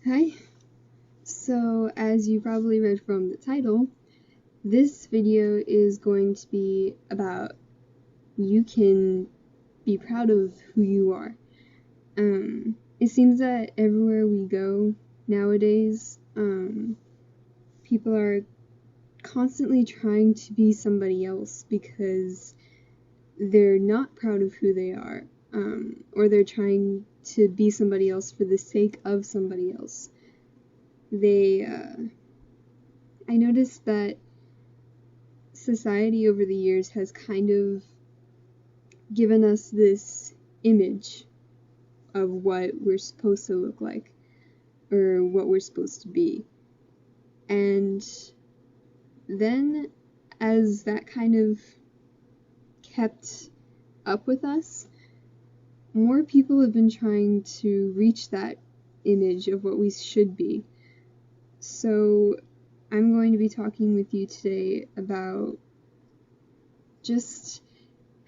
Hi. So, as you probably read from the title, this video is going to be about you can be proud of who you are. It seems that everywhere we go nowadays, people are constantly trying to be somebody else because they're not proud of who they are, or they're trying to be somebody else for the sake of somebody else. I noticed that society over the years has kind of given us this image of what we're supposed to look like or what we're supposed to be. And then, as that kind of kept up with us, more people have been trying to reach that image of what we should be. So, I'm going to be talking with you today about just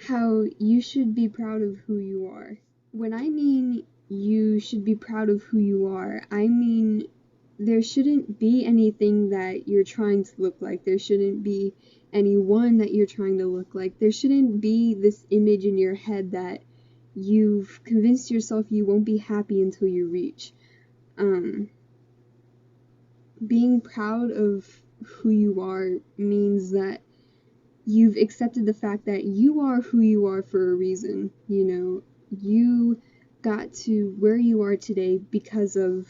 how you should be proud of who you are. When I mean you should be proud of who you are, I mean there shouldn't be anything that you're trying to look like. There shouldn't be anyone that you're trying to look like. There shouldn't be this image in your head that you've convinced yourself you won't be happy until you reach. Being proud of who you are means that you've accepted the fact that you are who you are for a reason. You know, you got to where you are today because of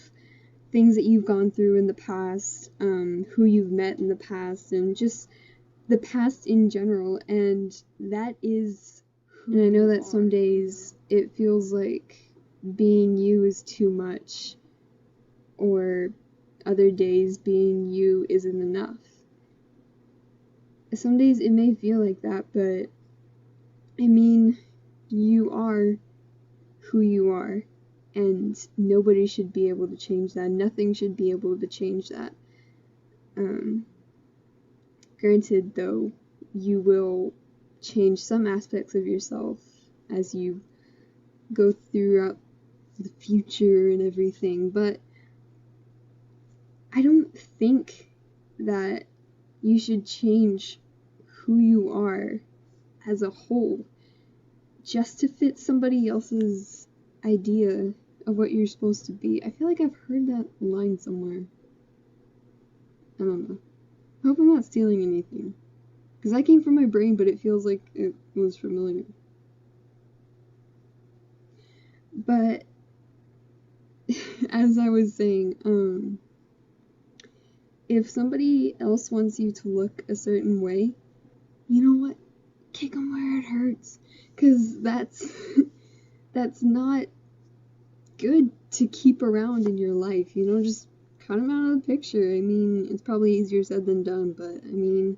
things that you've gone through in the past, who you've met in the past, and just the past in general. And that is who and I know that some days it feels like being you is too much, or other days being you isn't enough. Some days it may feel like that, but I mean, you are who you are, and nobody should be able to change that. Nothing should be able to change that. Granted, though, you will change some aspects of yourself as you go throughout the future and everything, but I don't think that you should change who you are as a whole just to fit somebody else's idea of what you're supposed to be. I feel like I've heard that line somewhere. I don't know. I hope I'm not stealing anything, because that came from my brain, but it feels like it was familiar. But as I was saying, if somebody else wants you to look a certain way, you know what? Kick them where it hurts, because that's not good to keep around in your life. You know, just cut them out of the picture. I mean, it's probably easier said than done, but I mean,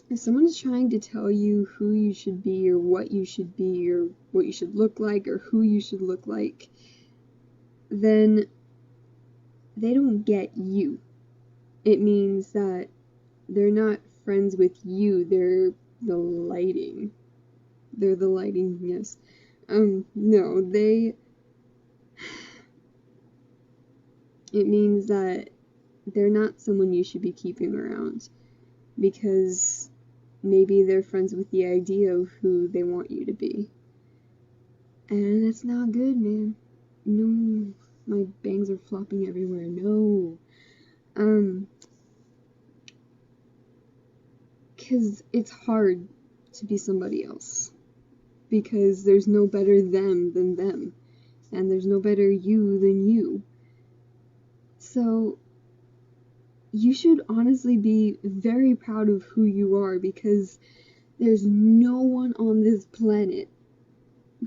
if someone is trying to tell you who you should be, or what you should be, or what you should look like, or who you should look like, then they don't get you. It means that they're not friends with you, they're the lighting. They're the lighting, yes. No, it means that they're not someone you should be keeping around, because maybe they're friends with the idea of who they want you to be. And that's not good, man. No. My bangs are flopping everywhere. No. Because it's hard to be somebody else. Because there's no better them than them. And there's no better you than you. So, you should honestly be very proud of who you are, because there's no one on this planet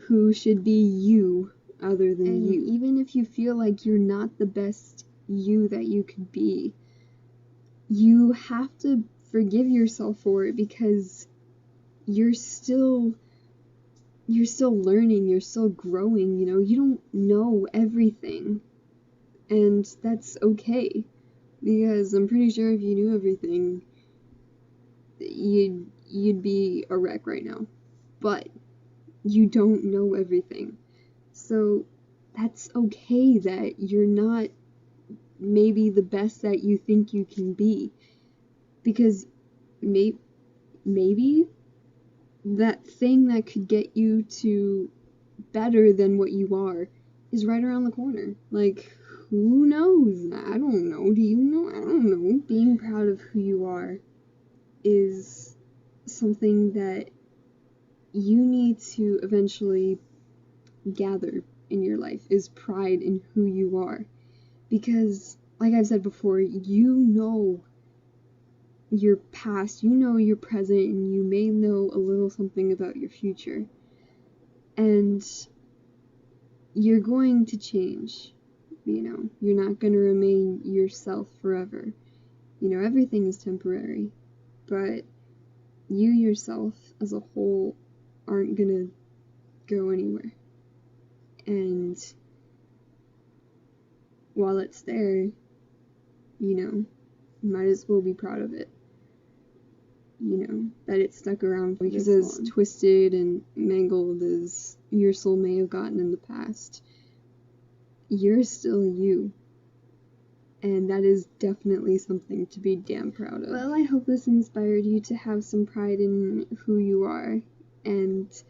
who should be you other than you. Even if you feel like you're not the best you that you could be, you have to forgive yourself for it, because you're still learning, you're still growing, you know, you don't know everything, and that's okay, because I'm pretty sure if you knew everything, you'd be a wreck right now, but you don't know everything. So that's okay that you're not maybe the best that you think you can be, because maybe that thing that could get you to better than what you are is right around the corner. Like, who knows? I don't know. Do you know? I don't know. Being proud of who you are is something that you need to eventually gather in your life, is pride in who you are. Because, like I've said before, you know your past, you know your present, and you may know a little something about your future. And you're going to change, you know. You're not going to remain yourself forever. You know, everything is temporary. But you yourself as a whole aren't going to go anywhere. And while it's there, you know, you might as well be proud of it. You know, that it stuck around for because as twisted and mangled as your soul may have gotten in the past, you're still you. And that is definitely something to be damn proud of. Well, I hope this inspired you to have some pride in who you are, and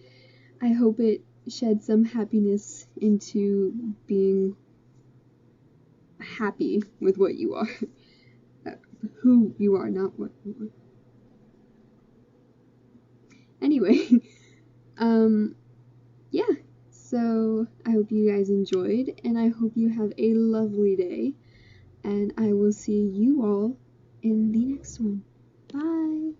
I hope it shed some happiness into being happy with what you are. Who you are, not what you are. Anyway, yeah, so I hope you guys enjoyed, and I hope you have a lovely day, and I will see you all in the next one. Bye!